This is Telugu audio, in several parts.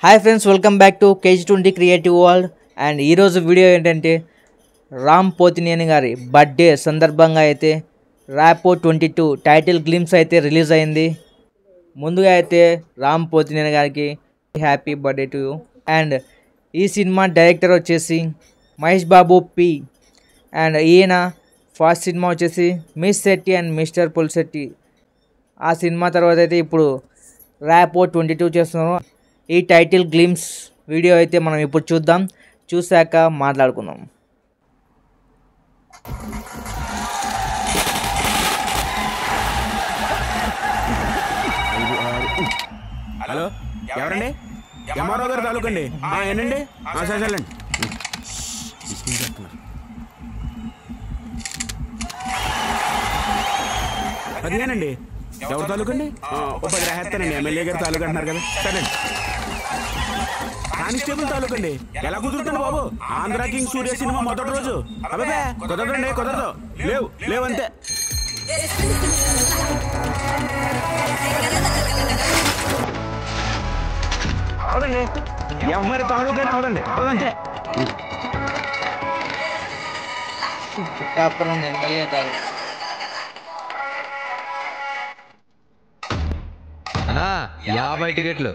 Hi friends, welcome back to KG20 creative world. And ఈరోజు వీడియో ఏంటంటే రామ్ పోతినేని గారి బర్త్డే సందర్భంగా అయితే ర్యాపో 22 టైటిల్ గ్లిమ్స్ అయితే రిలీజ్ అయింది. ముందుగా అయితే రామ్ పోతినేని గారికి happy birthday to you. And ఈ సినిమా డైరెక్టర్ వచ్చేసి మహేష్ బాబు పి. అండ్ ఈయన ఫస్ట్ సినిమా వచ్చేసి miss Shetty and mister Pulshetty. ఆ సినిమా తర్వాత అయితే ఇప్పుడు ర్యాపో 22 చేస్తున్నాము. ఈ టైటిల్ గ్లిమ్స్ వీడియో అయితే మనం ఇప్పుడు చూద్దాం, చూశాక మాట్లాడుకుందాం. హలో, ఎవరండి? ఎంఆర్ఓ గారు తాలూకండి. ఏంటండి? సరేండి. అదేనండి. ఎవరు తాలూకండి? 10 రాహేస్తానండి. ఎమ్మెల్యే గారు తాలూకు అంటున్నారు కదా. సరేండి. కానిస్టేబుల్ తాలూకండి. ఎలా కుదురుతుంది బాబు? ఆంధ్ర కింగ్ సూర్య సినిమా మొదటి రోజు. అబ్బాబే కుదరదండి, కుదరదు. లేవంతే. అవునండి, ఎవరి తాలూకని అవదండి. అదంతే. అన్నా 50 టికెట్లు.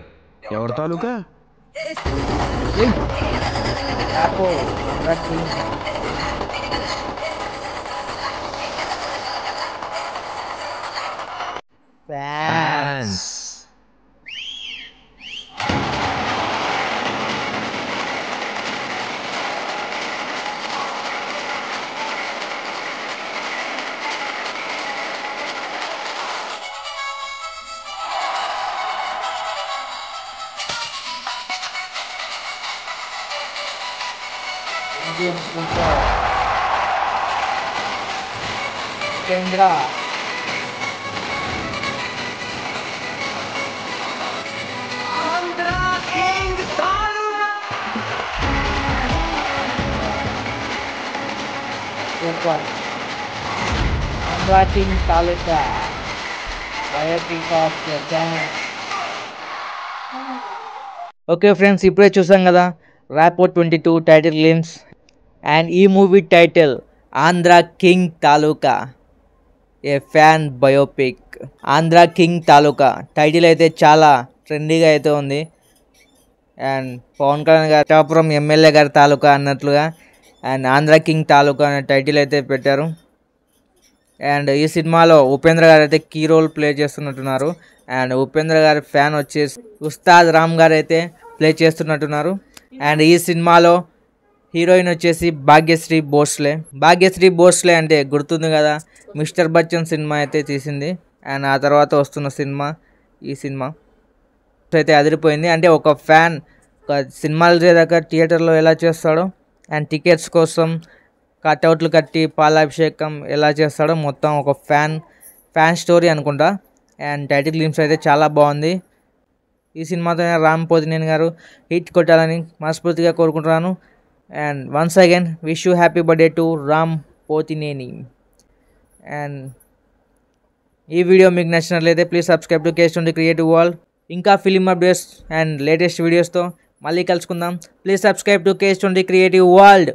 ఎవరి తాలూకా? ఫ్యాన్స్. కేంద్ర తాలూకా బయోపిక్ ఆఫ్ ఓకే ఫ్రెండ్స్, ఇప్పుడే చూసాం కదా ర్యాపో 22 టైటిల్ గ్లిమ్స్. అండ్ ఈ మూవీ టైటిల్ ఆంధ్ర కింగ్ తాలూకా, ఏ ఫ్యాన్ బయోపిక్. ఆంధ్ర కింగ్ తాలూకా టైటిల్ అయితే చాలా ట్రెండీగా అయితే ఉంది. అండ్ పవన్ కళ్యాణ్ గారు పిఠాపురం ఎమ్మెల్యే గారి తాలూకా అన్నట్లుగా అండ్ ఆంధ్ర కింగ్ తాలూకా అనే టైటిల్ అయితే పెట్టారు. అండ్ ఈ సినిమాలో ఉపేంద్ర గారు అయితే కీ రోల్ ప్లే చేస్తున్నట్టున్నారు. అండ్ ఉపేంద్ర గారి ఫ్యాన్ వచ్చేసి ఉస్తాద్ రామ్ గారు అయితే ప్లే చేస్తున్నట్టున్నారు. అండ్ ఈ సినిమాలో హీరోయిన్ వచ్చేసి భాగ్యశ్రీ భోస్లే అంటే గుర్తుంది కదా, మిస్టర్ బచ్చన్ సినిమా అయితే తీసింది. అండ్ ఆ తర్వాత వస్తున్న సినిమా ఈ సినిమా అయితే అదిరిపోయింది. అంటే ఒక ఫ్యాన్ ఒక సినిమాలు చేదాకా థియేటర్లో ఎలా చేస్తాడో అండ్ టికెట్స్ కోసం కట్అవుట్లు కట్టి పాలాభిషేకం ఎలా చేస్తాడో మొత్తం ఒక ఫ్యాన్ స్టోరీ అనుకుంటా. అండ్ టైటిల్ గ్లిమ్స్ అయితే చాలా బాగుంది. ఈ సినిమాతో రామ్ పోతినేని గారు హిట్ కొట్టాలని మనస్ఫూర్తిగా కోరుకుంటున్నాను. And once again wish you happy birthday to Ram Pothineni. And ఈ వీడియో మీకు నచ్చినట్లయితే please subscribe to KG20 creative world. ఇంకా ఫిలిం అప్డేట్స్ అండ్ లేటెస్ట్ వీడియోస్తో మళ్ళీ కలుసుకుందాం. Please subscribe to KG20 creative world.